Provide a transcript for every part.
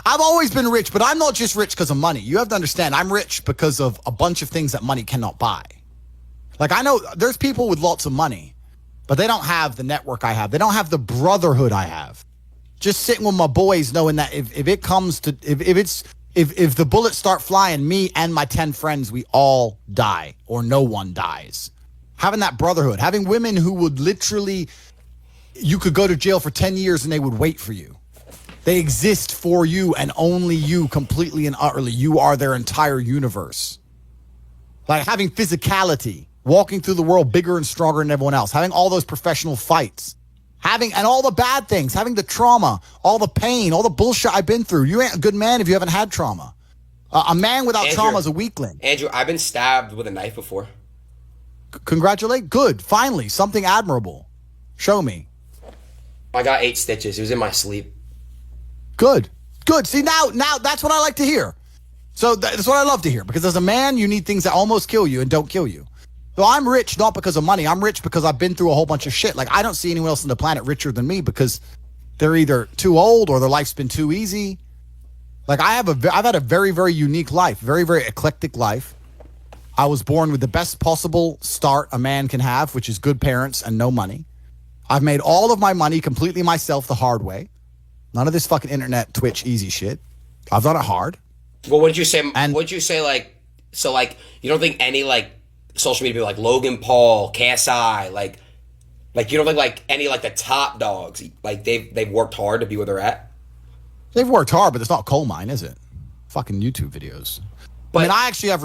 I've always been rich, but I'm not just rich because of money. You have to understand, I'm rich because of a bunch of things that money cannot buy. Like, I know there's people with lots of money, but they don't have the network I have. They don't have the brotherhood I have. Just sitting with my boys, knowing that if it comes to, if the bullets start flying, me and my 10 friends, we all die or no one dies. Having that brotherhood, having women who would literally, you could go to jail for 10 years and they would wait for you. They exist for you and only you, completely and utterly. You are their entire universe. Like having physicality, walking through the world bigger and stronger than everyone else, having all those professional fights, and all the bad things, having the trauma, all the pain, all the bullshit I've been through. You ain't a good man if you haven't had trauma. A man without trauma is a weakling. Andrew, I've been stabbed with a knife before. Congratulate. Good. Finally, something admirable. Show me. I got 8 stitches. It was in my sleep. Good. See, now that's what I like to hear. So that's what I love to hear, because as a man, you need things that almost kill you and don't kill you. So I'm rich not because of money. I'm rich because I've been through a whole bunch of shit. Like, I don't see anyone else on the planet richer than me because they're either too old or their life's been too easy. Like, I've had a very, very unique life, very, very eclectic life. I was born with the best possible start a man can have, which is good parents and no money. I've made all of my money completely myself the hard way. None of this fucking internet, Twitch, easy shit. I've done it hard. Well, what did you say? What did you say? Like, so, like, you don't think any like social media people like Logan Paul, KSI, like you don't think like any like the top dogs, like they've worked hard to be where they're at? They've worked hard, but it's not coal mine, is it? Fucking YouTube videos. But I mean, I actually have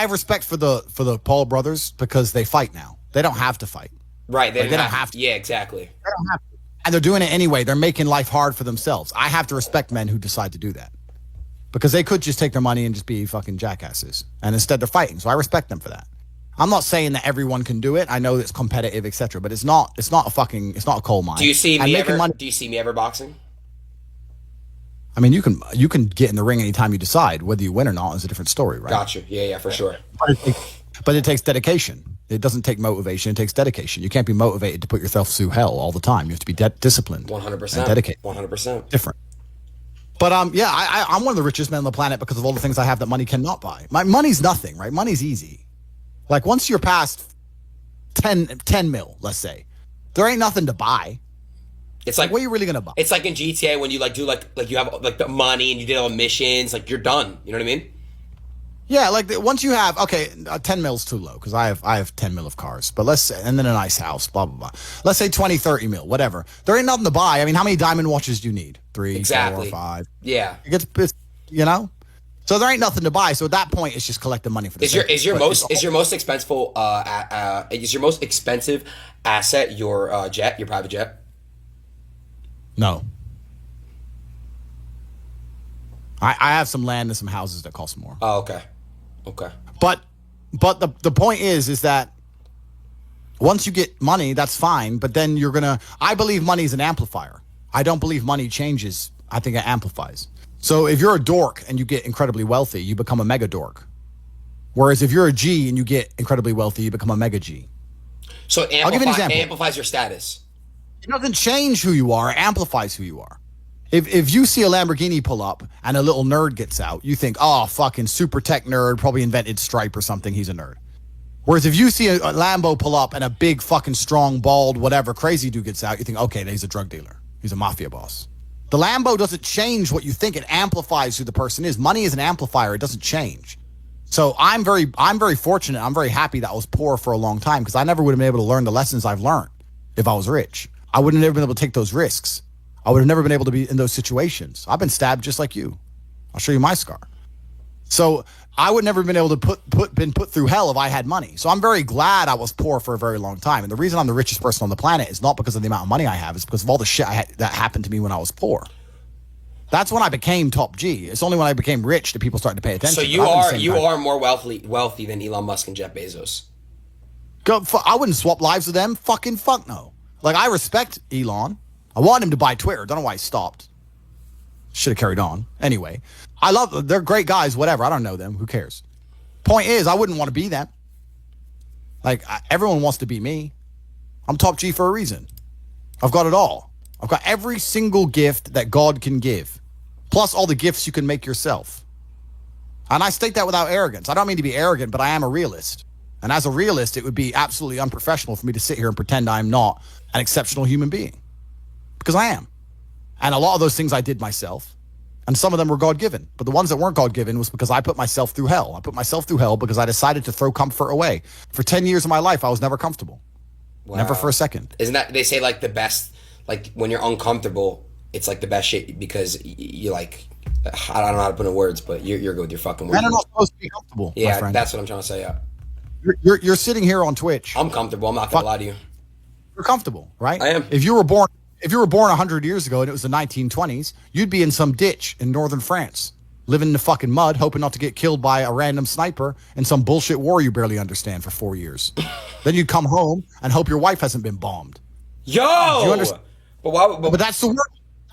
respect for the Paul brothers because they fight now. They don't have to fight. Right. They don't have to. Yeah, exactly. They don't have to. And they're doing it anyway. They're making life hard for themselves. I have to respect men who decide to do that. Because they could just take their money and just be fucking jackasses. And instead they're fighting. So I respect them for that. I'm not saying that everyone can do it. I know it's competitive, etc. But it's not a coal mine. Do you see me ever? Do you see me ever boxing? I mean, you can get in the ring anytime you decide. Whether you win or not is a different story, right? Gotcha. Yeah, for sure. But it takes dedication. It doesn't take motivation. It takes dedication. You can't be motivated to put yourself through hell all the time. You have to be disciplined. 100%. And dedicated. 100%. Different. But yeah, I'm one of the richest men on the planet because of all the things I have that money cannot buy. My money's nothing, right? Money's easy. Like, once you're past 10 mil, let's say, there ain't nothing to buy. It's like, what are you really gonna buy? It's like in GTA when you like do like you have like the money and you did all the missions, like you're done. You know what I mean? Yeah, like once you have 10 mil's too low because I have 10 mil of cars, but let's say, and then a nice house, blah blah blah. Let's say 20, 30 mil, whatever. There ain't nothing to buy. I mean, how many diamond watches do you need? 3, exactly. 4, 5. Yeah, it's you know. So there ain't nothing to buy. So at that point, it's just collecting money for the. Is your most expensive asset your jet, your private jet? No. I have some land and some houses that cost more. Oh, okay. But the point is that once you get money, that's fine. But then I believe money is an amplifier. I don't believe money changes. I think it amplifies. So if you're a dork and you get incredibly wealthy, you become a mega dork. Whereas if you're a G and you get incredibly wealthy, you become a mega G. So I'll give you an example. It amplifies your status. It doesn't change who you are. It amplifies who you are. If you see a Lamborghini pull up and a little nerd gets out, you think, oh, fucking super tech nerd, probably invented Stripe or something. He's a nerd. Whereas if you see a Lambo pull up and a big fucking strong, bald, whatever crazy dude gets out, you think, okay, he's a drug dealer. He's a mafia boss. The Lambo doesn't change what you think. It amplifies who the person is. Money is an amplifier. It doesn't change. So I'm very fortunate. I'm very happy that I was poor for a long time because I never would have been able to learn the lessons I've learned if I was rich. I would have never been able to take those risks. I would have never been able to be in those situations. I've been stabbed just like you. I'll show you my scar. So I would never have been able to been put through hell if I had money. So I'm very glad I was poor for a very long time. And the reason I'm the richest person on the planet is not because of the amount of money I have. It's because of all the shit that happened to me when I was poor. That's when I became top G. It's only when I became rich that people started to pay attention. So you are more wealthy than Elon Musk and Jeff Bezos. I wouldn't swap lives with them. Fucking fuck no. Like, I respect Elon. I want him to buy Twitter. Don't know why he stopped. Should have carried on. Anyway, I love them. They're great guys, whatever. I don't know them. Who cares? Point is, I wouldn't want to be them. Like, everyone wants to be me. I'm top G for a reason. I've got it all. I've got every single gift that God can give. plus all the gifts you can make yourself. And I state that without arrogance. I don't mean to be arrogant, but I am a realist. And as a realist, it would be absolutely unprofessional for me to sit here and pretend I'm not an exceptional human being. Because I am. And a lot of those things I did myself. And some of them were God-given. But the ones that weren't God-given was because I put myself through hell. I put myself through hell because I decided to throw comfort away. For 10 years of my life, I was never comfortable. Wow. Never for a second. Isn't that, they say like the best, like when you're uncomfortable, it's like the best shit because you like, I don't know how to put in words, but you're good with your fucking words. Men are not supposed to be comfortable. Yeah, that's what I'm trying to say. Yeah. You're sitting here on Twitch. I'm comfortable. I'm not going to lie to you. You're comfortable, right? I am. If you were born 100 years ago and it was the 1920s, you'd be in some ditch in northern France, living in the fucking mud, hoping not to get killed by a random sniper in some bullshit war you barely understand for 4 years. Then you'd come home and hope your wife hasn't been bombed. Yo! Do you understand? But that's the world.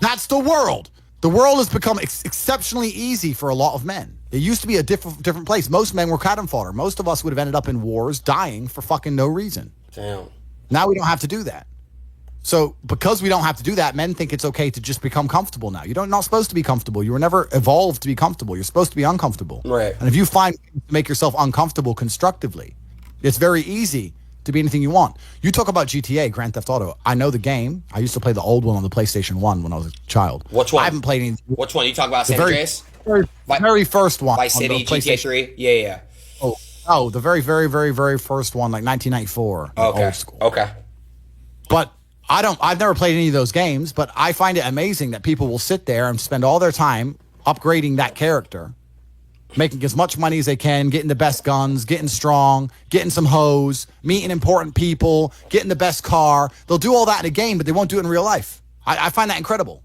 That's the world. The world has become exceptionally easy for a lot of men. It used to be a different place. Most men were cannon fodder. Most of us would have ended up in wars, dying for fucking no reason. Damn. Now we don't have to do that. So because we don't have to do that, men think it's okay to just become comfortable now. You're not supposed to be comfortable. You were never evolved to be comfortable. You're supposed to be uncomfortable. Right. And if you find to make yourself uncomfortable constructively, it's very easy to be anything you want. You talk about GTA, Grand Theft Auto. I know the game. I used to play the old one on the PlayStation 1 when I was a child. Which one? I haven't played any. Which one? You talk about San Andreas? Very first one. Vice City, GTA 3? Yeah. Oh, the very, very, very, very first one, like 1994. Okay. Old school. Okay. But I've never played any of those games, but I find it amazing that people will sit there and spend all their time upgrading that character, making as much money as they can, getting the best guns, getting strong, getting some hoes, meeting important people, getting the best car. They'll do all that in a game, but they won't do it in real life. I find that incredible.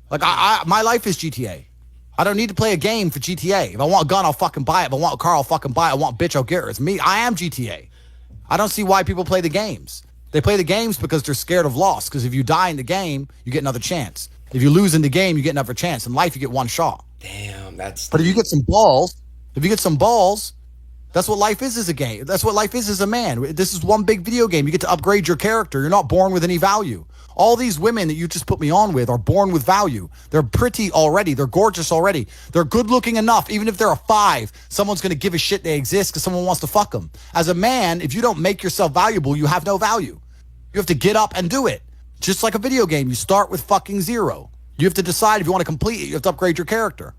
Like, my life is GTA. I don't need to play a game for GTA. If I want a gun, I'll fucking buy it. If I want a car, I'll fucking buy it. I want a bitch, I'll get her. It's me. I am GTA. I don't see why people play the games. They play the games because they're scared of loss. Because if you die in the game, you get another chance. If you lose in the game, you get another chance. In life, you get one shot. Damn, that's... But if you get some balls, that's what life is as a game. That's what life is as a man. This is one big video game. You get to upgrade your character. You're not born with any value. All these women that you just put me on with are born with value. They're pretty already. They're gorgeous already. They're good looking enough. Even if they're a 5, someone's going to give a shit they exist because someone wants to fuck them. As a man, if you don't make yourself valuable, you have no value. You have to get up and do it. Just like a video game, you start with fucking 0. You have to decide if you want to complete it. You have to upgrade your character.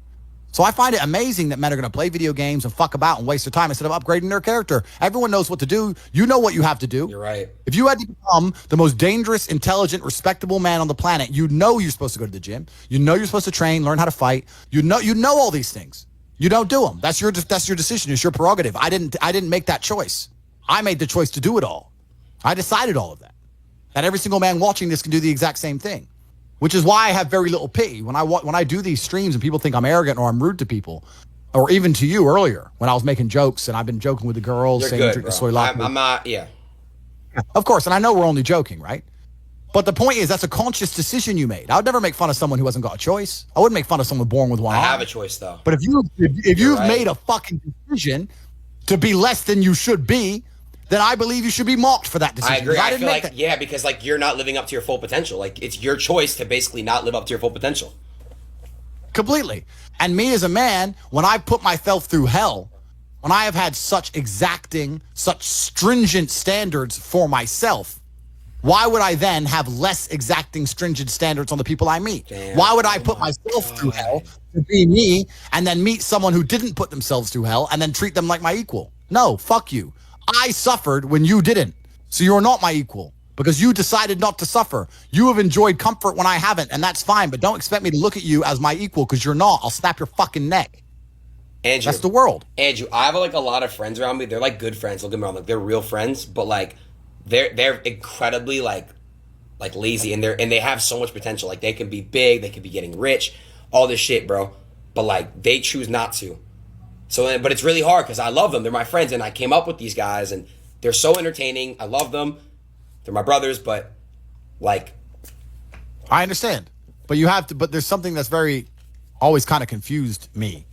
So I find it amazing that men are going to play video games and fuck about and waste their time instead of upgrading their character. Everyone knows what to do. You know what you have to do. You're right. If you had to become the most dangerous, intelligent, respectable man on the planet, you know you're supposed to go to the gym. You know you're supposed to train, learn how to fight. You know all these things. You don't do them. That's your decision. It's your prerogative. I didn't make that choice. I made the choice to do it all. I decided all of that. And every single man watching this can do the exact same thing. Which is why I have very little pity when I do these streams and people think I'm arrogant or I'm rude to people, or even to you earlier when I was making jokes and I've been joking with the girls, You're saying good, drink the bro. soy latte. I'm not, yeah. Of course, and I know we're only joking, right? But the point is that's a conscious decision you made. I would never make fun of someone who hasn't got a choice. I wouldn't make fun of someone born with one I arm. have a choice though. But if you've right. made a fucking decision to be less than you should be, then I believe you should be mocked for that decision. I agree. I feel like, that. Yeah, because like you're not living up to your full potential. Like it's your choice to basically not live up to your full potential. Completely. And me as a man, when I put myself through hell, when I have had such exacting, such stringent standards for myself, why would I then have less exacting, stringent standards on the people I meet? Damn, why would I put myself through hell to be me and then meet someone who didn't put themselves through hell and then treat them like my equal? No, fuck you. I suffered when you didn't. So you're not my equal because you decided not to suffer. You have enjoyed comfort when I haven't, and that's fine. But don't expect me to look at you as my equal because you're not. I'll snap your fucking neck. Andrew, that's the world. Andrew, I have like a lot of friends around me. They're like good friends. Don't get me wrong. Like they're real friends, but like they're incredibly like lazy and they have so much potential. Like they can be big, they can be getting rich, all this shit, bro. But like they choose not to. So, but it's really hard because I love them. They're my friends, and I came up with these guys, and they're so entertaining. I love them. They're my brothers, but like, I understand. But you have to. But there's something that's very always kind of confused me.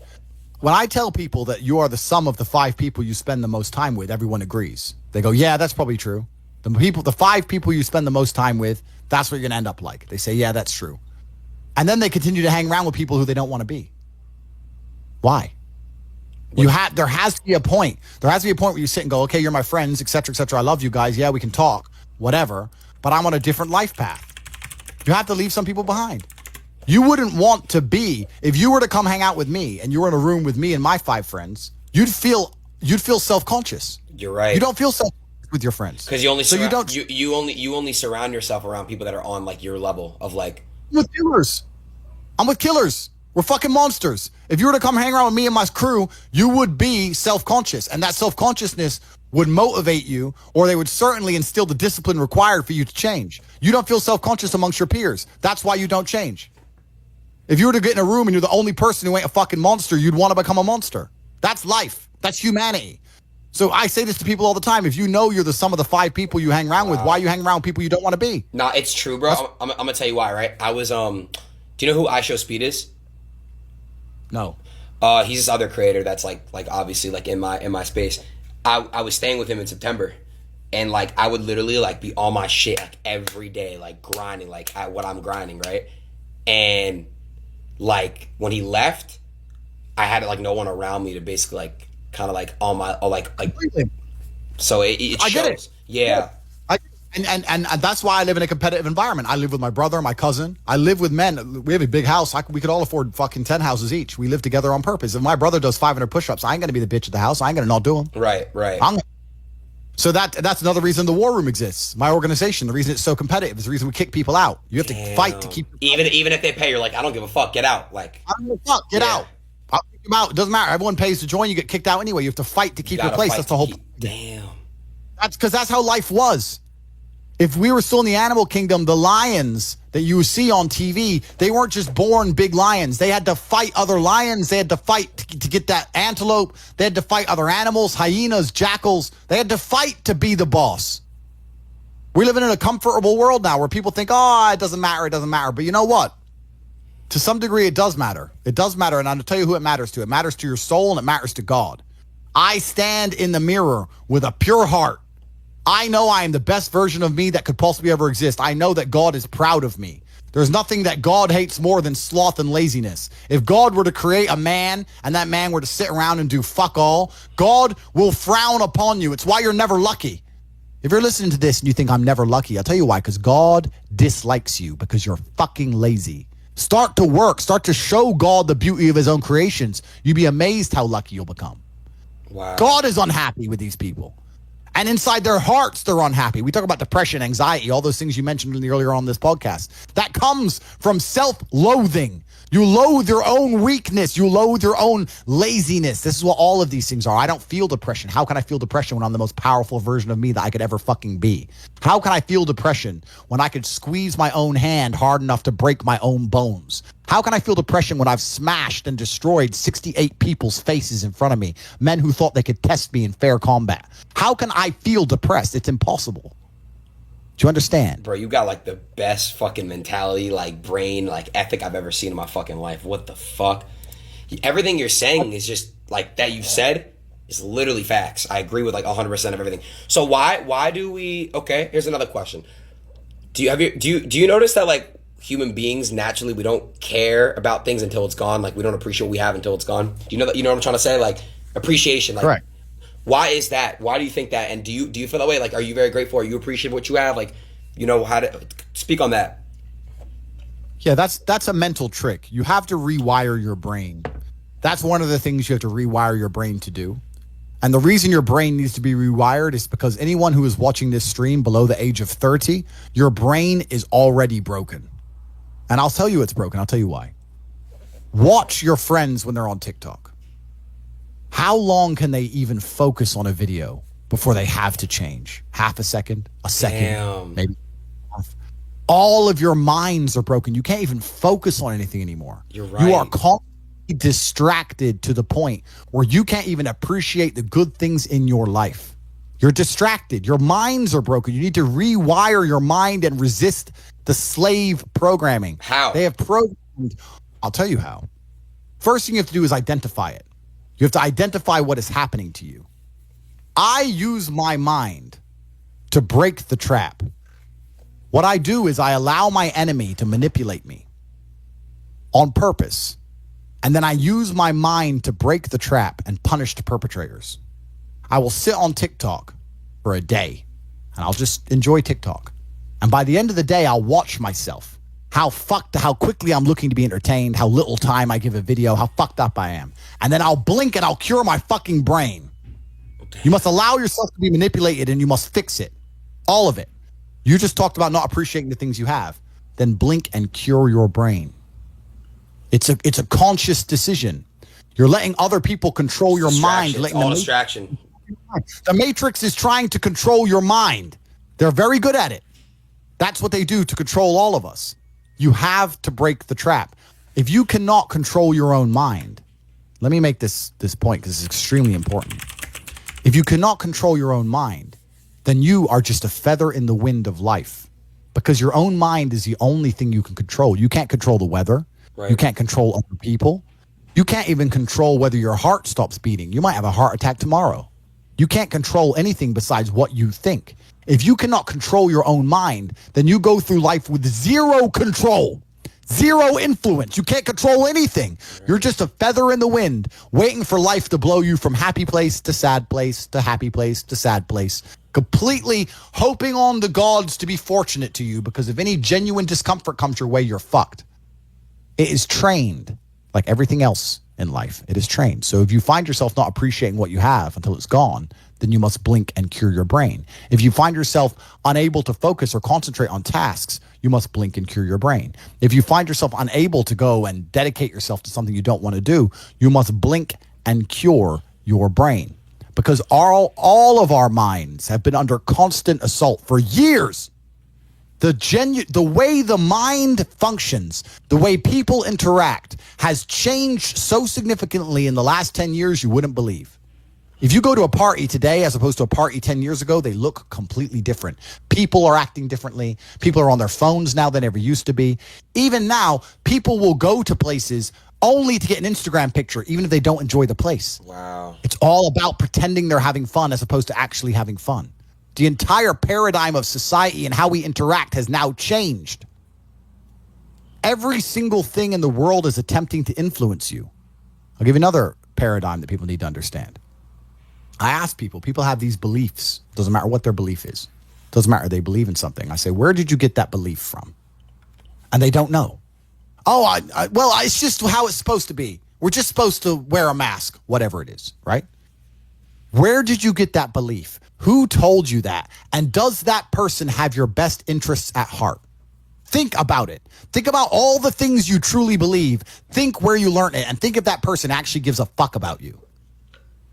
When I tell people that you are the sum of the 5 people you spend the most time with, everyone agrees. They go, "Yeah, that's probably true." The 5 people you spend the most time with, that's what you're gonna end up like. They say, "Yeah, that's true." And then they continue to hang around with people who they don't want to be. Why? There has to be a point. There has to be a point where you sit and go, okay, you're my friends, et cetera, et cetera. I love you guys. Yeah, we can talk, whatever. But I'm on a different life path. You have to leave some people behind. You wouldn't want to be, if you were to come hang out with me and you were in a room with me and my 5 friends, you'd feel self-conscious. You're right. You don't feel self-conscious with your friends. Because you only surround yourself around people that are on like your level of like. With killers. I'm with killers. We're fucking monsters. If you were to come hang around with me and my crew, you would be self-conscious. And that self-consciousness would motivate you, or they would certainly instill the discipline required for you to change. You don't feel self-conscious amongst your peers. That's why you don't change. If you were to get in a room and you're the only person who ain't a fucking monster, you'd want to become a monster. That's life. That's humanity. So I say this to people all the time. If you know you're the sum of the 5 people you hang around with, why you hang around with people you don't want to be? Nah, it's true, bro. I'm gonna tell you why, right? I was do you know who I Show Speed is? No. He's this other creator that's like obviously like in my space. I was staying with him in September, and like I would literally like be on my shit like every day, like grinding, like at what I'm grinding, right? And like when he left, I had like no one around me to basically like kind of like on my like so it shows. I get it. Yeah. And that's why I live in a competitive environment. I live with my brother, my cousin. I live with men. We have a big house. We could all afford fucking 10 houses each. We live together on purpose. If my brother does 500 push-ups, I ain't going to be the bitch at the house. I ain't going to not do them. Right. So that's another reason the War Room exists. My organization, the reason it's so competitive is the reason we kick people out. You have to fight to keep... Even if they pay, you're like, I don't give a fuck. Get out. Like, I don't give a fuck. Get out. I'll kick them out. It doesn't matter. Everyone pays to join. You get kicked out anyway. You have to fight to keep your place. That's the whole... Damn. That's because that's how life was. If we were still in the animal kingdom, the lions that you see on TV, they weren't just born big lions. They had to fight other lions. They had to fight to get that antelope. They had to fight other animals, hyenas, jackals. They had to fight to be the boss. We're living in a comfortable world now where people think, oh, it doesn't matter. It doesn't matter. But you know what? To some degree, it does matter. It does matter. And I'll tell you who it matters to. It matters to your soul and it matters to God. I stand in the mirror with a pure heart. I know I am the best version of me that could possibly ever exist. I know that God is proud of me. There's nothing that God hates more than sloth and laziness. If God were to create a man and that man were to sit around and do fuck all, God will frown upon you. It's why you're never lucky. If you're listening to this and you think I'm never lucky, I'll tell you why, because God dislikes you because you're fucking lazy. Start to work. Start to show God the beauty of his own creations. You'd be amazed how lucky you'll become. Wow. God is unhappy with these people. And inside their hearts, they're unhappy. We talk about depression, anxiety, all those things you mentioned earlier on this podcast. That comes from self-loathing. You loathe your own weakness. You loathe your own laziness. This is what all of these things are. I don't feel depression. How can I feel depression when I'm the most powerful version of me that I could ever fucking be? How can I feel depression when I could squeeze my own hand hard enough to break my own bones? How can I feel depression when I've smashed and destroyed 68 people's faces in front of me, men who thought they could test me in fair combat? How can I feel depressed? It's impossible. Do you understand? Bro, you got like the best fucking mentality, like brain, like ethic I've ever seen in my fucking life. What the fuck? Everything you're saying is just like that you said is literally facts. I agree with like 100% of everything. So why do we? Okay, here's another question. Do you notice that like human beings naturally we don't care about things until it's gone? Like we don't appreciate what we have until it's gone. Do you know that? You know what I'm trying to say? Like appreciation. Like, correct. Why is that? Why do you think that? And do you feel that way? Like, are you very grateful? Are you appreciate what you have? Like, you know how to speak on that. Yeah, that's a mental trick. You have to rewire your brain. That's one of the things you have to rewire your brain to do. And the reason your brain needs to be rewired is because anyone who is watching this stream below the age of 30, your brain is already broken. And I'll tell you it's broken. I'll tell you why. Watch your friends when they're on TikTok. How long can they even focus on a video before they have to change? Half a second, a second, Damn. maybe half. All of your minds are broken. You can't even focus on anything anymore. You're right. You are constantly distracted to the point where you can't even appreciate the good things in your life. You're distracted. Your minds are broken. You need to rewire your mind and resist the slave programming. How? They have programmed. I'll tell you how. First thing you have to do is identify it. You have to identify what is happening to you. I use my mind to break the trap. What I do is I allow my enemy to manipulate me. on purpose. And then I use my mind to break the trap and punish the perpetrators. I will sit on TikTok for a day and I'll just enjoy TikTok. And by the end of the day, I'll watch myself. How quickly I'm looking to be entertained, how little time I give a video, how fucked up I am. And then I'll blink and I'll cure my fucking brain. You must allow yourself to be manipulated and you must fix it. All of it. You just talked about not appreciating the things you have. Then blink and cure your brain. It's a conscious decision. You're letting other people control your mind. It's all distraction. The Matrix is trying to control your mind. They're very good at it. That's what they do to control all of us. You have to break the trap. If you cannot control your own mind, let me make this point because it's extremely important. If you cannot control your own mind, then you are just a feather in the wind of life, because your own mind is the only thing you can control. You can't control the weather. Right. You can't control other people. You can't even control whether your heart stops beating. You might have a heart attack tomorrow. You can't control anything besides what you think. If you cannot control your own mind, then you go through life with zero control, zero influence. You can't control anything. You're just a feather in the wind, waiting for life to blow you from happy place to sad place to happy place to sad place, completely hoping on the gods to be fortunate to you, because if any genuine discomfort comes your way, you're fucked. It is trained, like everything else in life. It is trained. So if you find yourself not appreciating what you have until it's gone, then you must blink and cure your brain. If you find yourself unable to focus or concentrate on tasks, you must blink and cure your brain. If you find yourself unable to go and dedicate yourself to something you don't want to do, you must blink and cure your brain. Because all of our minds have been under constant assault for years. The way the mind functions, the way people interact, has changed so significantly in the last 10 years you wouldn't believe. If you go to a party today as opposed to a party 10 years ago, they look completely different. People are acting differently. People are on their phones now than ever used to be. Even now, people will go to places only to get an Instagram picture, even if they don't enjoy the place. Wow. It's all about pretending they're having fun as opposed to actually having fun. The entire paradigm of society and how we interact has now changed. Every single thing in the world is attempting to influence you. I'll give you another paradigm that people need to understand. I ask people have these beliefs. Doesn't matter what their belief is. Doesn't matter. They believe in something. I say, where did you get that belief from? And they don't know. Oh, it's just how it's supposed to be. We're just supposed to wear a mask, whatever it is, right? Where did you get that belief? Who told you that? And does that person have your best interests at heart? Think about it. Think about all the things you truly believe. Think where you learned it, and think if that person actually gives a fuck about you.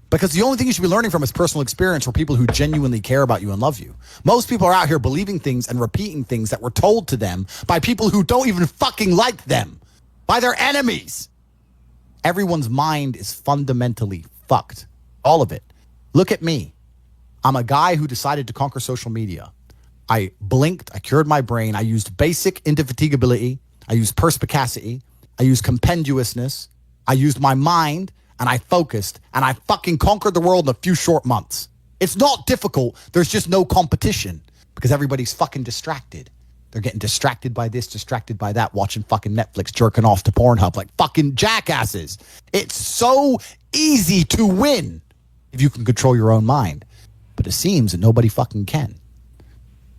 Because the only thing you should be learning from is personal experience for people who genuinely care about you and love you. Most people are out here believing things and repeating things that were told to them by people who don't even fucking like them, by their enemies. Everyone's mind is fundamentally fucked. All of it. Look at me. I'm a guy who decided to conquer social media. I blinked. I cured my brain. I used basic indefatigability. I used perspicacity. I used compendiousness. I used my mind. And I focused, and I fucking conquered the world in a few short months. It's not difficult. There's just no competition because everybody's fucking distracted. They're getting distracted by this, distracted by that, watching fucking Netflix, jerking off to Pornhub like fucking jackasses. It's so easy to win if you can control your own mind. But it seems that nobody fucking can.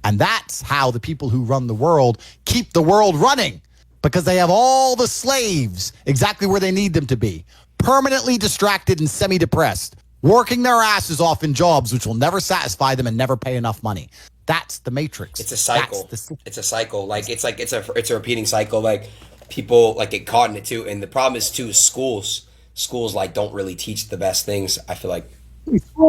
And that's how the people who run the world keep the world running, because they have all the slaves exactly where they need them to be. Permanently distracted and semi-depressed, working their asses off in jobs which will never satisfy them and never pay enough money. That's the Matrix. It's a cycle. It's a cycle. Like it's a repeating cycle. Like people like get caught in it too. And the problem is too schools like don't really teach the best things. I feel like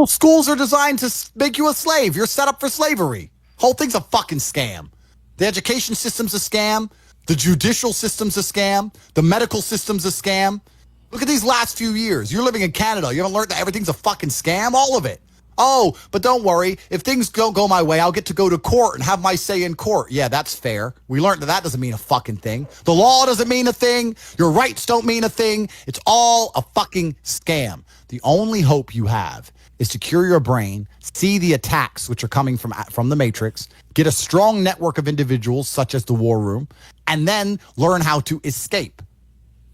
schools are designed to make you a slave. You're set up for slavery. Whole thing's a fucking scam. The education system's a scam. The judicial system's a scam. The medical system's a scam. Look at these last few years. You're living in Canada. You haven't learned that everything's a fucking scam? All of it. Oh, but don't worry. If things don't go my way, I'll get to go to court and have my say in court. Yeah, that's fair. We learned that doesn't mean a fucking thing. The law doesn't mean a thing. Your rights don't mean a thing. It's all a fucking scam. The only hope you have is to cure your brain, see the attacks which are coming from the Matrix, get a strong network of individuals such as the War Room, and then learn how to escape.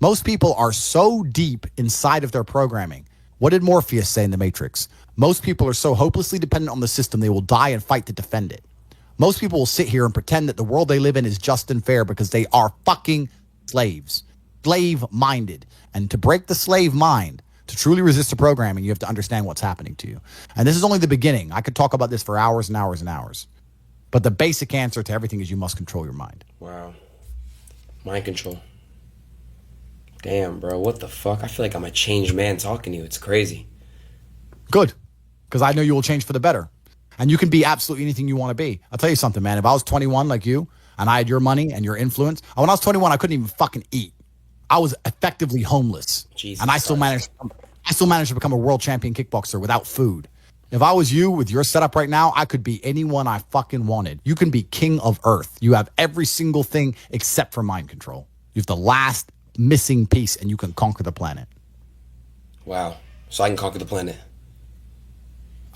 Most people are so deep inside of their programming. What did Morpheus say in The Matrix? Most people are so hopelessly dependent on the system they will die and fight to defend it. Most people will sit here and pretend that the world they live in is just and fair because they are fucking slaves. Slave-minded. And to break the slave mind, to truly resist the programming, you have to understand what's happening to you. And this is only the beginning. I could talk about this for hours and hours and hours. But the basic answer to everything is you must control your mind. Wow. Mind control. Damn, bro. What the fuck? I feel like I'm a changed man talking to you. It's crazy. Good. Because I know you will change for the better. And you can be absolutely anything you want to be. I'll tell you something, man. If I was 21 like you, and I had your money and your influence, when I was 21, I couldn't even fucking eat. I was effectively homeless. Jesus and I still managed to become a world champion kickboxer without food. If I was you with your setup right now, I could be anyone I fucking wanted. You can be king of earth. You have every single thing except for mind control. You have the last missing piece and you can conquer the planet. Wow. So I can conquer the planet.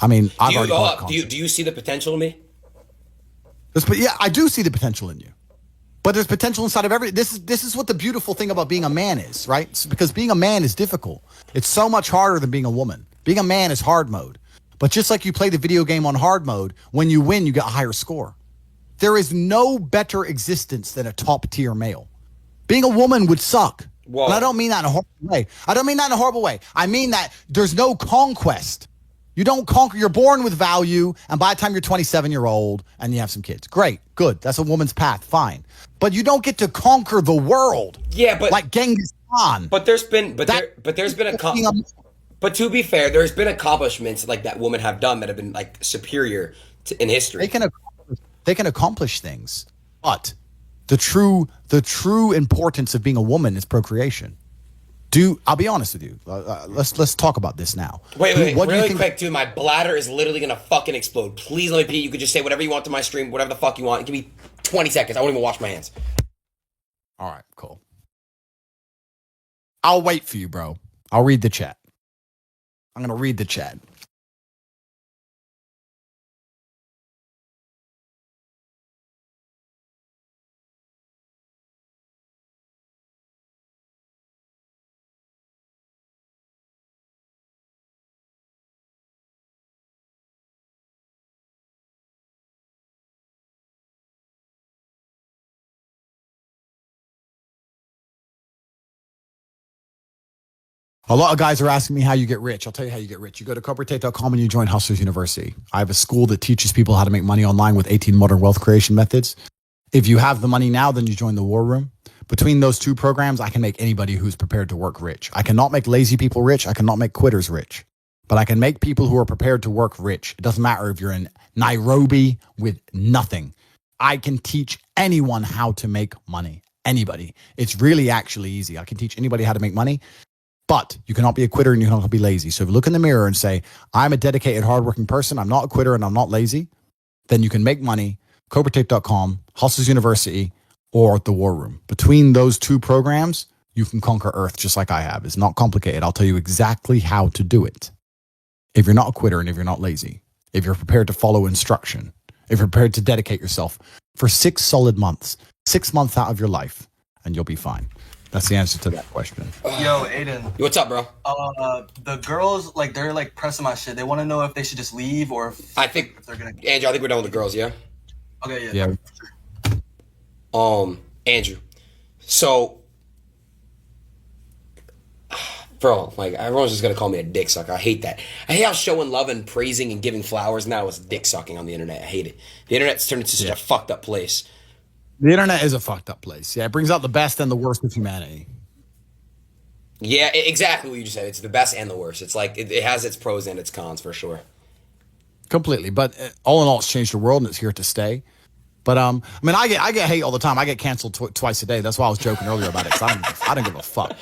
I mean, do you see the potential in me? Yeah, I do see the potential in you. But there's potential inside of every. This is what the beautiful thing about being a man is, right? It's because being a man is difficult. It's so much harder than being a woman. Being a man is hard mode. But just like you play the video game on hard mode, when you win, you get a higher score. There is no better existence than a top tier male. Being a woman would suck. Whoa. And I don't mean that in a horrible way. I mean that there's no conquest. You don't conquer. You're born with value, and by the time you're 27, you're old, and you have some kids. Great, good. That's a woman's path. Fine, but you don't get to conquer the world. Yeah, but like Genghis Khan. But to be fair, there's been accomplishments like that women have done that have been like superior in history. They can accomplish things, but the true importance of being a woman is procreation. I'll be honest with you. Let's talk about this now. Wait, really quick, dude. My bladder is literally gonna fucking explode. Please let me pee. You could just say whatever you want to my stream, whatever the fuck you want. Give me 20 seconds. I won't even wash my hands. All right, cool. I'll wait for you, bro. I'll read the chat. I'm gonna read the chat. A lot of guys are asking me how you get rich. I'll tell you how you get rich. You go to CobraTate.com and you join Hustlers University. I have a school that teaches people how to make money online with 18 modern wealth creation methods. If you have the money now, then you join the War Room. Between those two programs, I can make anybody who's prepared to work rich. I cannot make lazy people rich. I cannot make quitters rich. But I can make people who are prepared to work rich. It doesn't matter if you're in Nairobi with nothing. I can teach anyone how to make money. Anybody. It's really actually easy. I can teach anybody how to make money. But you cannot be a quitter and you cannot be lazy. So if you look in the mirror and say, I'm a dedicated, hardworking person, I'm not a quitter and I'm not lazy, then you can make money, CobraTape.com, Hustlers University, or the War Room. Between those two programs, you can conquer Earth just like I have. It's not complicated. I'll tell you exactly how to do it. If you're not a quitter and if you're not lazy, if you're prepared to follow instruction, if you're prepared to dedicate yourself for 6 solid months, 6 months out of your life, and you'll be fine. That's the answer to that question. Yo, Adin. What's up, bro? The girls, like, they're, like, pressing my shit. They want to know if they should just leave or if they're going to... Andrew, I think we're done with the girls, yeah? Okay, yeah. Andrew. So... Bro, like, everyone's just going to call me a dick sucker. I hate that. I hate how showing love and praising and giving flowers now is dick sucking on the internet. I hate it. The internet's turned into such a fucked up place. The internet is a fucked up place. Yeah, it brings out the best and the worst of humanity. Yeah, exactly what you just said. It's the best and the worst. It's like, it has its pros and its cons, for sure. Completely. But all in all, it's changed the world and it's here to stay. But, I mean, I get hate all the time. I get canceled twice a day. That's why I was joking earlier about it. 'Cause I don't give a fuck.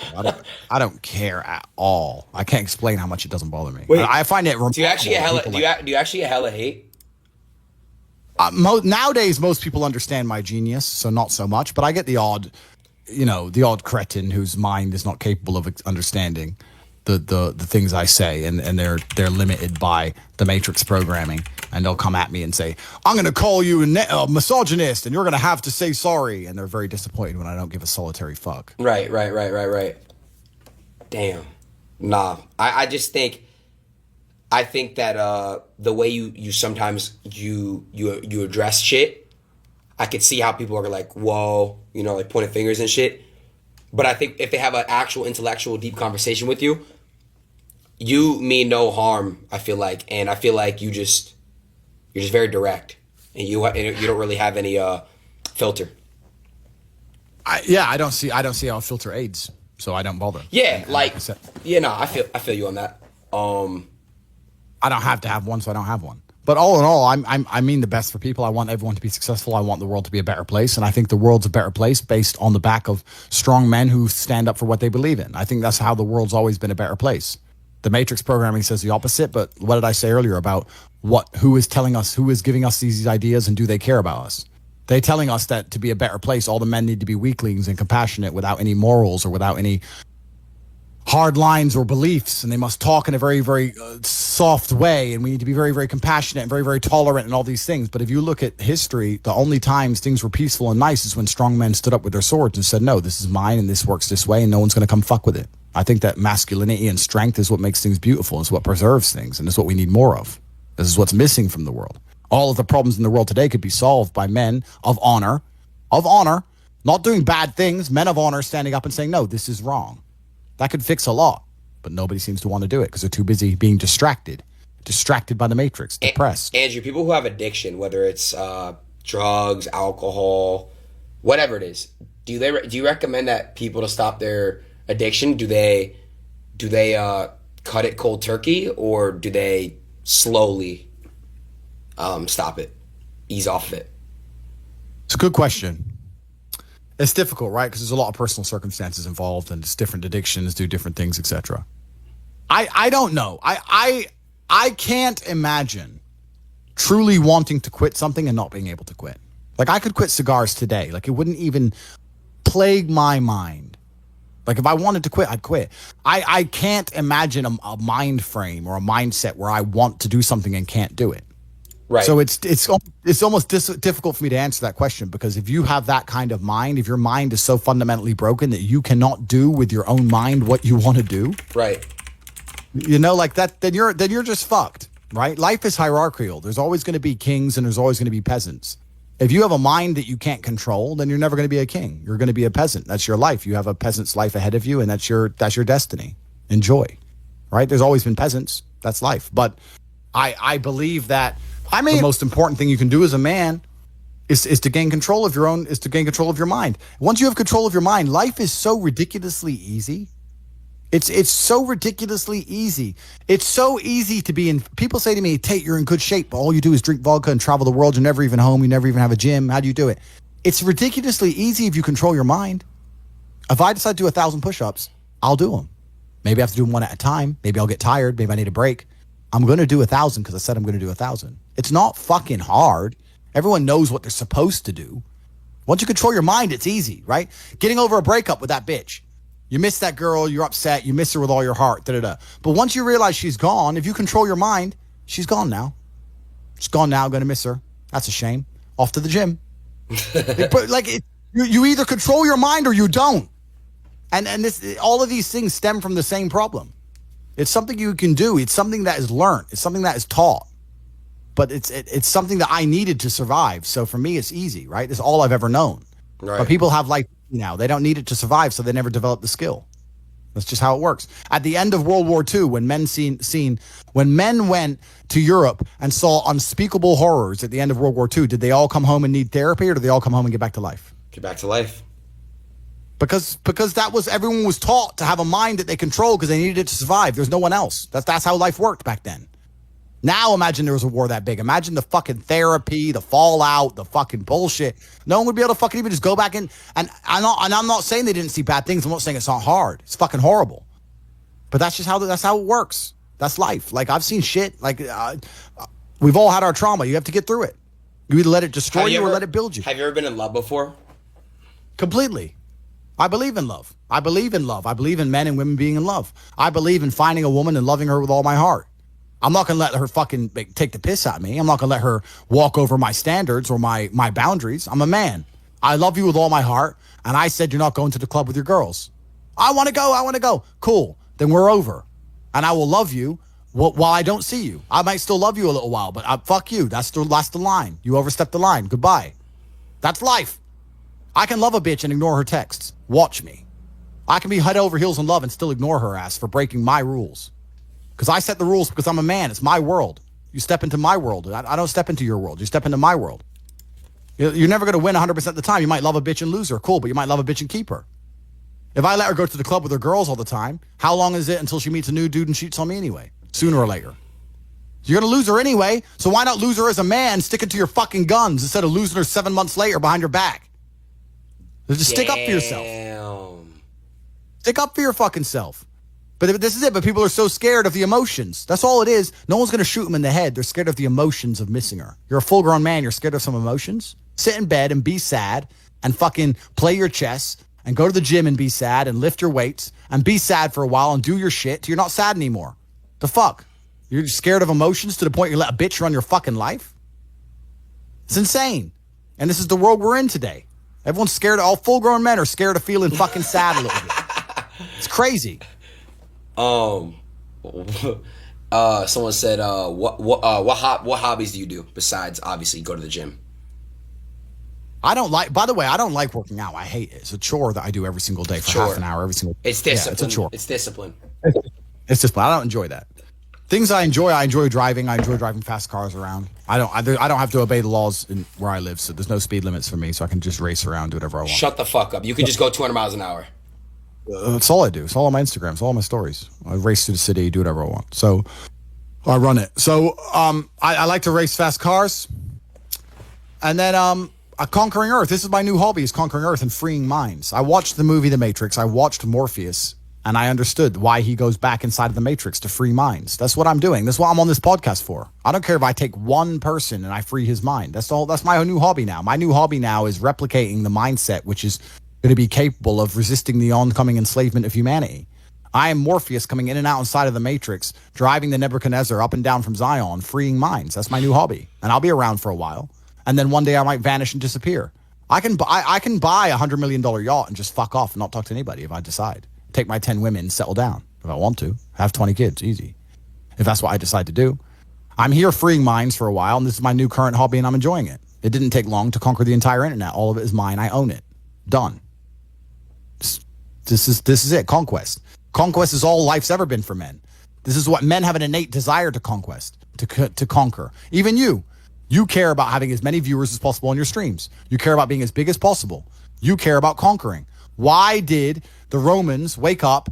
I don't care at all. I can't explain how much it doesn't bother me. Wait, I find it... Do you actually get hella hate? Nowadays, most people understand my genius, so not so much. But I get the odd cretin whose mind is not capable of understanding. the things I say, and they're limited by the Matrix programming, and they'll come at me and say, I'm going to call you a misogynist, and you're going to have to say sorry, and they're very disappointed when I don't give a solitary fuck. Right. Damn. Nah. I just think that the way you sometimes you address shit, I could see how people are like, whoa, you know, like pointing fingers and shit. But I think if they have an actual intellectual deep conversation with you, you mean no harm, I feel like. And I feel like you're just very direct, and you don't really have any filter. I don't see how filter aids, so I don't bother. Yeah, and like I said, I feel you on that. I don't have to have one, so I don't have one. But all in all, I mean the best for people. I want everyone to be successful. I want the world to be a better place, and I think the world's a better place based on the back of strong men who stand up for what they believe in. I think that's how the world's always been a better place. The Matrix programming says the opposite, but what did I say earlier about who is telling us, who is giving us these ideas, and do they care about us? They're telling us that to be a better place, all the men need to be weaklings and compassionate without any morals or without any hard lines or beliefs, and they must talk in a very, very soft way, and we need to be very, very compassionate and very, very tolerant and all these things. But if you look at history, the only times things were peaceful and nice is when strong men stood up with their swords and said, no, this is mine and this works this way and no one's going to come fuck with it. I think that masculinity and strength is what makes things beautiful. It's what preserves things, and it's what we need more of. This is what's missing from the world. All of the problems in the world today could be solved by men of honor, not doing bad things, men of honor standing up and saying, no, this is wrong. That could fix a lot, but nobody seems to want to do it because they're too busy being distracted by the Matrix, depressed. Andrew, people who have addiction, whether it's drugs, alcohol, whatever it is, do you recommend that people to stop their addiction? Do they cut it cold turkey, or do they slowly stop it, ease off of it? It's a good question. It's difficult, right? Because there's a lot of personal circumstances involved, and it's different addictions do different things, etc. I don't know. I can't imagine truly wanting to quit something and not being able to quit. Like, I could quit cigars today. Like, it wouldn't even plague my mind. Like, if I wanted to quit, I'd quit. I can't imagine a mind frame or a mindset where I want to do something and can't do it. Right. So it's almost difficult for me to answer that question, because if you have that kind of mind, if your mind is so fundamentally broken that you cannot do with your own mind what you want to do, right? You know, like that, then you're just fucked, right? Life is hierarchical. There's always going to be kings and there's always going to be peasants. If you have a mind that you can't control, then you're never going to be a king. You're going to be a peasant. That's your life. You have a peasant's life ahead of you, and that's your destiny. Enjoy, right? There's always been peasants. That's life. But I believe that. I mean, the most important thing you can do as a man is to gain control of your mind. Once you have control of your mind, life is so ridiculously easy. It's so ridiculously easy. It's so easy to be in. People say to me, Tate, you're in good shape, but all you do is drink vodka and travel the world. You're never even home. You never even have a gym. How do you do it? It's ridiculously easy if you control your mind. If I decide to do 1,000 push-ups, I'll do them. Maybe I have to do them one at a time. Maybe I'll get tired. Maybe I need a break. I'm going to do 1,000 because I said I'm going to do 1,000. It's not fucking hard. Everyone knows what they're supposed to do. Once you control your mind, it's easy, right? Getting over a breakup with that bitch. You miss that girl, you're upset, you miss her with all your heart, da-da-da. But once you realize she's gone, if you control your mind, she's gone now. She's gone now, going to miss her. That's a shame. Off to the gym. You either control your mind or you don't. And all of these things stem from the same problem. It's something you can do. It's something that is learned. It's something that is taught. But it's something that I needed to survive. So for me, it's easy, right? It's all I've ever known. Right. But people have life now. They don't need it to survive, so they never develop the skill. That's just how it works. At the end of World War II, when men went to Europe and saw unspeakable horrors at the end of World War II, did they all come home and need therapy, or did they all come home and get back to life? Get back to life. Because everyone was taught to have a mind that they control because they needed it to survive. There's no one else. That's how life worked back then. Now imagine there was a war that big. Imagine the fucking therapy, the fallout, the fucking bullshit. No one would be able to fucking even just go back in. And I'm not saying they didn't see bad things. I'm not saying it's not hard. It's fucking horrible. But that's how it works. That's life. Like, I've seen shit. Like, we've all had our trauma. You have to get through it. You either let it destroy you or let it build you. Have you ever been in love before? Completely. I believe in love. I believe in love. I believe in men and women being in love. I believe in finding a woman and loving her with all my heart. I'm not going to let her fucking take the piss out of me. I'm not going to let her walk over my standards or my boundaries. I'm a man. I love you with all my heart. And I said, you're not going to the club with your girls. I want to go. I want to go. Cool. Then we're over. And I will love you while I don't see you. I might still love you a little while, but fuck you. That's the line. You overstepped the line. Goodbye. That's life. I can love a bitch and ignore her texts. Watch me. I can be head over heels in love and still ignore her ass for breaking my rules. Because I set the rules because I'm a man. It's my world. You step into my world. I don't step into your world. You step into my world. You're never going to win 100% of the time. You might love a bitch and lose her. Cool, but you might love a bitch and keep her. If I let her go to the club with her girls all the time, how long is it until she meets a new dude and cheats on me anyway? Sooner or later. You're going to lose her anyway, so why not lose her as a man sticking to your fucking guns instead of losing her 7 months later behind your back? Just stick up for yourself. Stick up for your fucking self. But this is it. But people are so scared of the emotions. That's all it is. No one's going to shoot them in the head. They're scared of the emotions of missing her. You're a full-grown man. You're scared of some emotions. Sit in bed and be sad and fucking play your chess and go to the gym and be sad and lift your weights and be sad for a while and do your shit till you're not sad anymore. The fuck? You're scared of emotions to the point you let a bitch run your fucking life? It's insane. And this is the world we're in today. Everyone's scared. All full-grown men are scared of feeling fucking sad a little bit. It's crazy. Someone said, what hobbies do you do besides obviously go to the gym? By the way, I don't like working out. I hate it. It's a chore that I do every single day for half an hour every single day. It's discipline. Yeah, it's a chore. It's discipline. It's discipline. I don't enjoy that. Things I enjoy driving. I enjoy driving fast cars around. I don't have to obey the laws where I live, so there's no speed limits for me, so I can just race around, do whatever I want. Shut the fuck up. You can just go 200 miles an hour. That's all I do. It's all on my Instagram. It's all on my stories. I race through the city, do whatever I want. So I run it. So I like to race fast cars. And then Conquering Earth. This is my new hobby, is Conquering Earth and freeing minds. I watched the movie The Matrix. I watched Morpheus. And I understood why he goes back inside of the Matrix to free minds. That's what I'm doing. That's what I'm on this podcast for. I don't care if I take one person and I free his mind. That's all. That's my new hobby now. My new hobby now is replicating the mindset, which is going to be capable of resisting the oncoming enslavement of humanity. I am Morpheus coming in and out inside of the Matrix, driving the Nebuchadnezzar up and down from Zion, freeing minds. That's my new hobby. And I'll be around for a while. And then one day I might vanish and disappear. I can buy $100 million yacht and just fuck off and not talk to anybody if I decide. Take my 10 women, settle down if I want to, have 20 kids, easy. If that's what I decide to do. I'm here freeing minds for a while, and this is my new current hobby, and I'm enjoying it. It didn't take long to conquer the entire internet. All of it is mine. I own it. Done. This is it. Conquest. Conquest is all life's ever been for men. This is what men have an innate desire to conquest, to conquer. Even you. You care about having as many viewers as possible on your streams. You care about being as big as possible. You care about conquering. Why did the Romans wake up,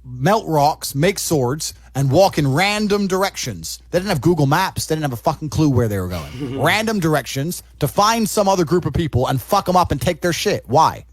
melt rocks, make swords, and walk in random directions? They didn't have Google Maps. They didn't have a fucking clue where they were going. Random directions to find some other group of people and fuck them up and take their shit. Why?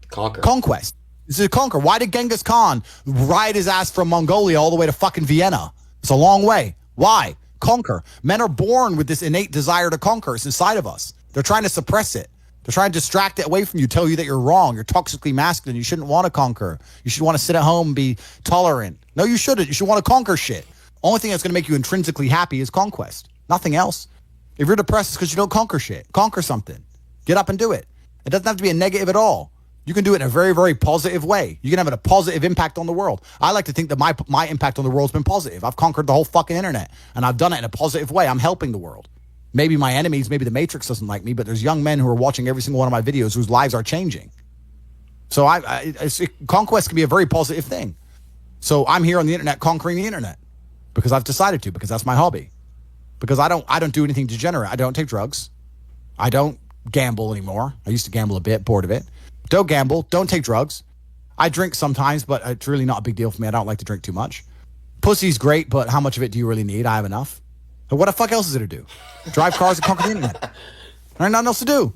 Conquer. Conquest. This is a conquer. Why did Genghis Khan ride his ass from Mongolia all the way to fucking Vienna? It's a long way. Why? Conquer. Men are born with this innate desire to conquer. It's inside of us. They're trying to suppress it. They're trying to distract it away from you, tell you that you're wrong. You're toxically masculine. You shouldn't want to conquer. You should want to sit at home and be tolerant. No, you shouldn't. You should want to conquer shit. Only thing that's going to make you intrinsically happy is conquest. Nothing else. If you're depressed, it's because you don't conquer shit. Conquer something. Get up and do it. It doesn't have to be a negative at all. You can do it in a very, very positive way. You can have a positive impact on the world. I like to think that my impact on the world has been positive. I've conquered the whole fucking internet, and I've done it in a positive way. I'm helping the world. Maybe my enemies, maybe the Matrix doesn't like me, but there's young men who are watching every single one of my videos whose lives are changing. So conquest can be a very positive thing. So I'm here on the internet conquering the internet because I've decided to, because that's my hobby. Because I don't do anything degenerate. I don't take drugs. I don't gamble anymore. I used to gamble a bit, bored of it. Don't gamble. Don't take drugs. I drink sometimes, but it's really not a big deal for me. I don't like to drink too much. Pussy's great, but how much of it do you really need? I have enough. But what the fuck else is there to do? Drive cars and conquer the internet. There's nothing else to do.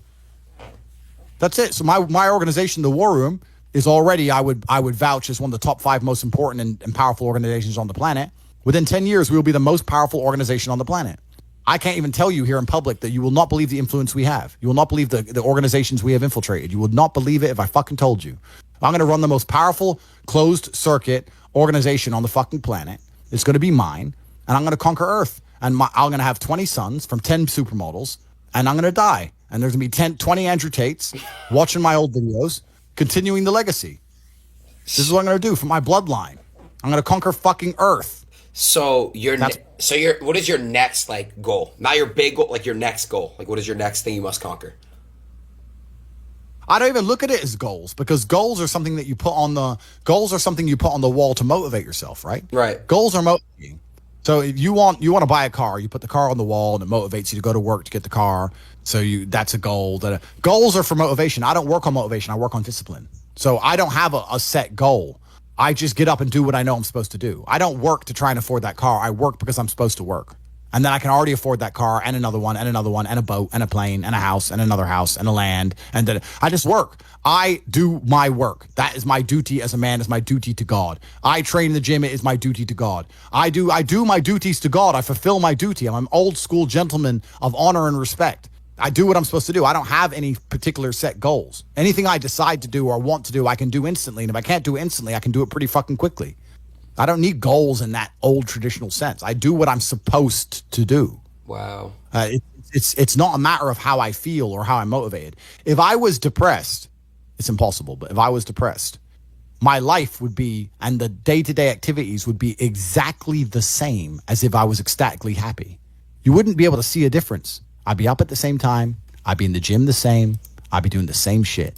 That's it. So my organization, the War Room, is already, I would vouch, as one of the top 5 most important and powerful organizations on the planet. Within 10 years, we will be the most powerful organization on the planet. I can't even tell you here in public that you will not believe the influence we have. You will not believe the organizations we have infiltrated. You would not believe it if I fucking told you. I'm going to run the most powerful closed circuit organization on the fucking planet. It's going to be mine, and I'm going to conquer Earth. And I'm going to have 20 sons from 10 supermodels, and I'm going to die. And there's going to be 20 Andrew Tates watching my old videos, continuing the legacy. This is what I'm going to do for my bloodline. I'm going to conquer fucking Earth. So what is your next like goal? Not your big goal, like your next goal. Like what is your next thing you must conquer? I don't even look at it as goals, because goals are something that you put on the wall to motivate yourself, right? Right. Goals are motivating. So if you want to buy a car, you put the car on the wall and it motivates you to go to work to get the car. So that's a goal. Goals are for motivation. I don't work on motivation. I work on discipline. So I don't have a set goal. I just get up and do what I know I'm supposed to do. I don't work to try and afford that car. I work because I'm supposed to work. And then I can already afford that car and another one and another one and a boat and a plane and a house and another house and a land. And then I just work. I do my work. That is my duty as a man, is my duty to God. I train in the gym. It is my duty to God. I do my duties to God. I fulfill my duty. I'm an old school gentleman of honor and respect. I do what I'm supposed to do. I don't have any particular set goals. Anything I decide to do or want to do, I can do instantly. And if I can't do it instantly, I can do it pretty fucking quickly. I don't need goals in that old traditional sense. I do what I'm supposed to do. Wow. It's not a matter of how I feel or how I'm motivated. If I was depressed, it's impossible. But if I was depressed, my life would be, and the day-to-day activities would be exactly the same as if I was ecstatically happy. You wouldn't be able to see a difference. I'd be up at the same time. I'd be in the gym the same. I'd be doing the same shit.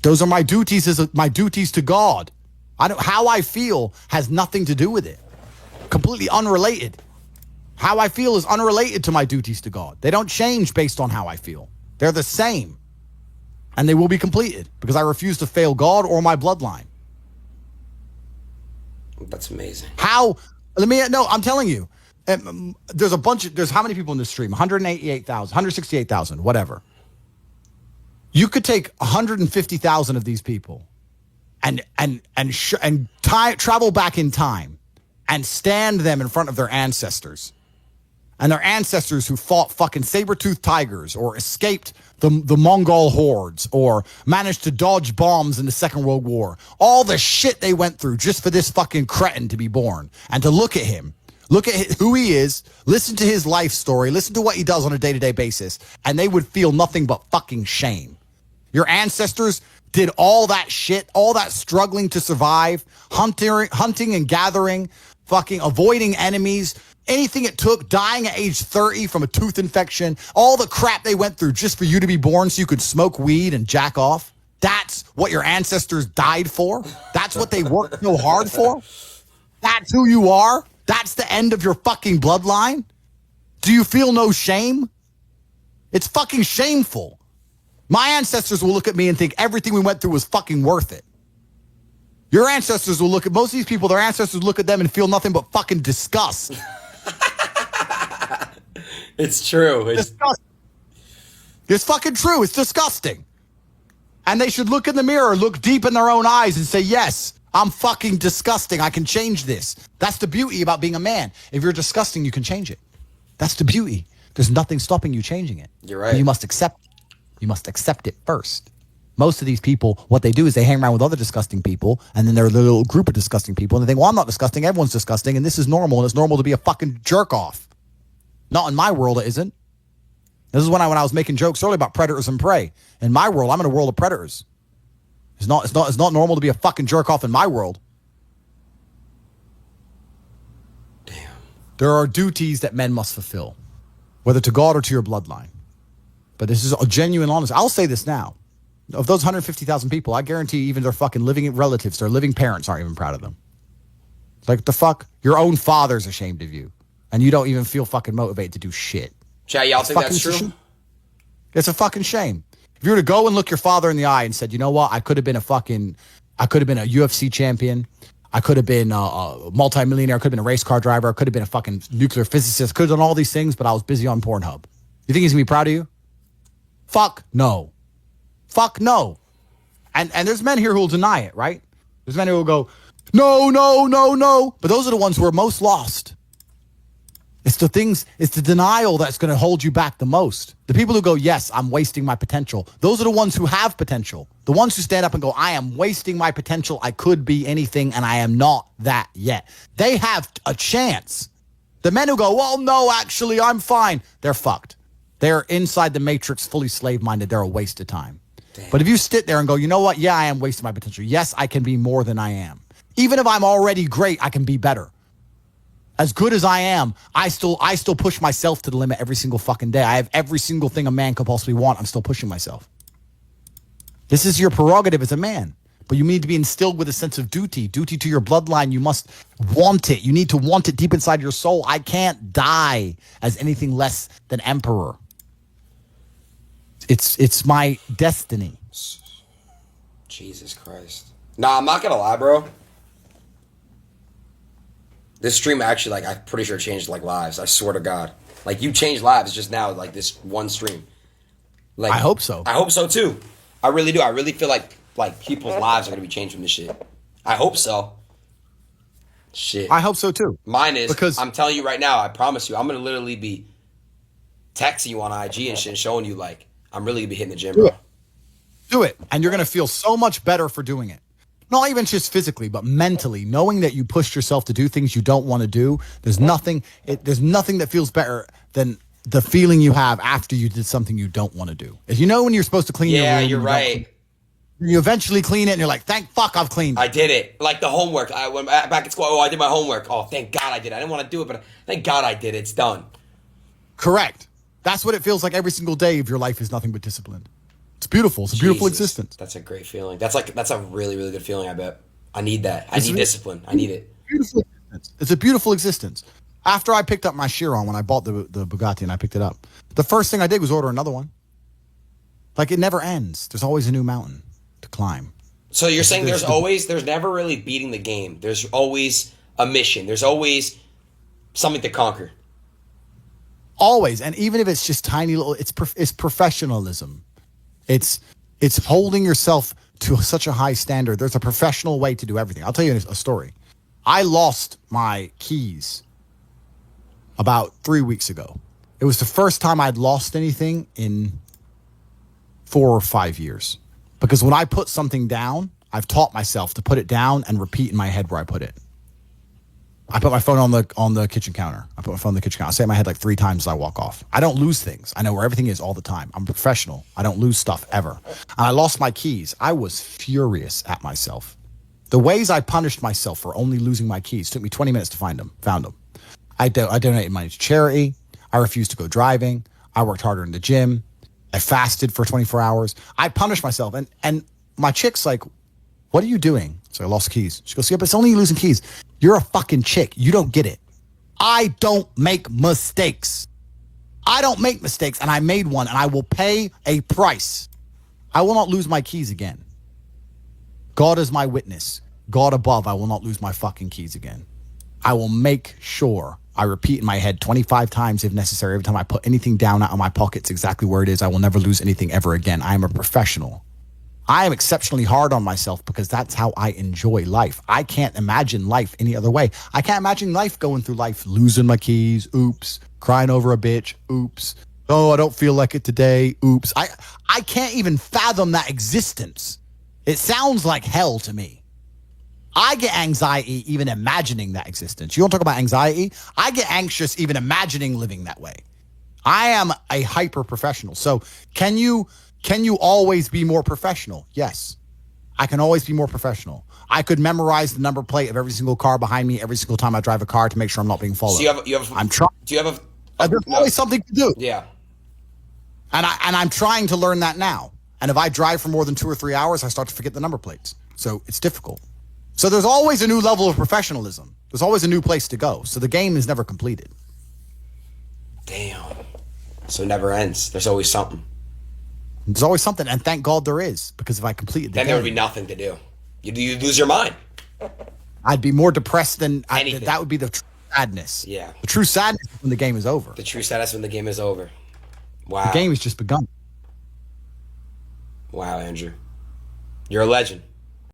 Those are my duties my duties to God. How I feel has nothing to do with it. Completely unrelated. How I feel is unrelated to my duties to God. They don't change based on how I feel. They're the same. And they will be completed because I refuse to fail God or my bloodline. That's amazing. I'm telling you. There's how many people in this stream? 188,000, 168,000, whatever. You could take 150,000 of these people and travel back in time and stand them in front of their ancestors. And their ancestors who fought fucking saber-toothed tigers or escaped the Mongol hordes or managed to dodge bombs in the Second World War. All the shit they went through just for this fucking cretin to be born. And to look at him. Look at who he is, listen to his life story, listen to what he does on a day-to-day basis, and they would feel nothing but fucking shame. Your ancestors did all that shit, all that struggling to survive, hunting and gathering, fucking avoiding enemies, anything it took, dying at age 30 from a tooth infection, all the crap they went through just for you to be born so you could smoke weed and jack off. That's what your ancestors died for. That's what they worked so hard for. That's who you are. That's the end of your fucking bloodline? Do you feel no shame? It's fucking shameful. My ancestors will look at me and think everything we went through was fucking worth it. Your ancestors will look at most of these people, their ancestors look at them and feel nothing but fucking disgust. It's true. It's fucking true. It's disgusting. And they should look in the mirror, look deep in their own eyes and say, yes, I'm fucking disgusting. I can change this. That's the beauty about being a man. If you're disgusting, you can change it. That's the beauty. There's nothing stopping you changing it. You're right. And you must accept it. You must accept it first. Most of these people, what they do is they hang around with other disgusting people, and then they're a little group of disgusting people, and they think, well, I'm not disgusting. Everyone's disgusting, and this is normal, and it's normal to be a fucking jerk off. Not in my world, it isn't. This is when I was making jokes earlier about predators and prey. In my world, I'm in a world of predators. It's not normal to be a fucking jerk off in my world. Damn. There are duties that men must fulfill, whether to God or to your bloodline. But this is a genuine honest. I'll say this now. Of those 150,000 people, I guarantee even their fucking living relatives, their living parents aren't even proud of them. It's like, the fuck? Your own father's ashamed of you. And you don't even feel fucking motivated to do shit. Chad, y'all think that's true? It's a fucking shame. If you were to go and look your father in the eye and said, you know what, I could have been a UFC champion. I could have been a multimillionaire. I could have been a race car driver. I could have been a fucking nuclear physicist. Could have done all these things, but I was busy on Pornhub. You think he's going to be proud of you? Fuck no. Fuck no. And there's men here who will deny it, right? There's men who will go, no. But those are the ones who are most lost. It's the denial that's going to hold you back the most. The people who go, yes, I'm wasting my potential. Those are the ones who have potential. The ones who stand up and go, I am wasting my potential. I could be anything and I am not that yet. They have a chance. The men who go, well, no, actually, I'm fine. They're fucked. They're inside the matrix, fully slave-minded. They're a waste of time. Damn. But if you sit there and go, you know what? Yeah, I am wasting my potential. Yes, I can be more than I am. Even if I'm already great, I can be better. As good as I am, I still push myself to the limit every single fucking day. I have every single thing a man could possibly want. I'm still pushing myself. This is your prerogative as a man. But you need to be instilled with a sense of duty to your bloodline. You must want it. You need to want it deep inside your soul. I can't die as anything less than emperor. It's my destiny. Jesus Christ. Nah, I'm not gonna lie, bro. This stream actually, like, I'm pretty sure changed, like, lives. I swear to God. Like, you changed lives just now, like, this one stream. Like, I hope so. I hope so, too. I really do. I really feel like people's lives are going to be changed from this shit. I hope so. Shit. I hope so, too. Mine is, because I'm telling you right now, I promise you, I'm going to literally be texting you on IG and shit and showing you, like, I'm really going to be hitting the gym, bro. Do it. And you're going to feel so much better for doing it. Not even just physically, but mentally, knowing that you pushed yourself to do things you don't want to do. There's nothing that feels better than the feeling you have after you did something you don't want to do. If you know when you're supposed to clean your room. Yeah, you're right. You eventually clean it and you're like, thank fuck I've cleaned it. I did it. Like the homework. I went back at school. Oh, I did my homework. Oh, thank God I did it. I didn't want to do it, but thank God I did it. It's done. Correct. That's what it feels like every single day if your life is nothing but disciplined. It's beautiful. It's a beautiful existence. That's a great feeling. That's a really, really good feeling, I bet. I need that. I need discipline. I need it. Beautiful existence. It's a beautiful existence. After I picked up my Chiron, when I bought the Bugatti and I picked it up, the first thing I did was order another one. Like, it never ends. There's always a new mountain to climb. So you're saying there's never really beating the game. There's always a mission. There's always something to conquer. Always. And even if it's just tiny little, it's professionalism. It's holding yourself to such a high standard. There's a professional way to do everything. I'll tell you a story. I lost my keys about 3 weeks ago. It was the first time I'd lost anything in 4 or 5 years. Because when I put something down, I've taught myself to put it down and repeat in my head where I put it. I put my phone on the kitchen counter. I say it in my head like 3 times as I walk off. I don't lose things. I know where everything is all the time. I'm a professional. I don't lose stuff ever. And I lost my keys. I was furious at myself. The ways I punished myself for only losing my keys took me 20 minutes to find them. Found them. I donated money to charity. I refused to go driving. I worked harder in the gym. I fasted for 24 hours. I punished myself. And my chick's like, what are you doing? So I lost keys. She goes, yeah, but it's only losing keys. You're a fucking chick. You don't get it. I don't make mistakes. I don't make mistakes, and I made one, and I will pay a price. I will not lose my keys again. God is my witness. God above, I will not lose my fucking keys again. I will make sure I repeat in my head 25 times if necessary. Every time I put anything down out of my pockets exactly where it is, I will never lose anything ever again. I am a professional. I am exceptionally hard on myself because that's how I enjoy life. I can't imagine life any other way. I can't imagine life going through life, losing my keys, oops, crying over a bitch, oops. Oh, I don't feel like it today, oops. I can't even fathom that existence. It sounds like hell to me. I get anxiety even imagining that existence. You want to talk about anxiety? I get anxious even imagining living that way. I am a hyper professional. So can you always be more professional? Yes. I can always be more professional. I could memorize the number plate of every single car behind me every single time I drive a car to make sure I'm not being followed. So I'm trying. Do you have there's always something to do. Yeah. And I'm trying to learn that now. And if I drive for more than 2 or 3 hours, I start to forget the number plates. So it's difficult. So there's always a new level of professionalism. There's always a new place to go. So the game is never completed. Damn. So it never ends. There's always something. There's always something, and thank God there is, because if I completed the then game, there would be nothing to do. You lose your mind. I'd be more depressed than anything. That would be the true sadness. Yeah. The true sadness is when the game is over. The true sadness when the game is over. Wow. The game has just begun. Wow, Andrew. You're a legend.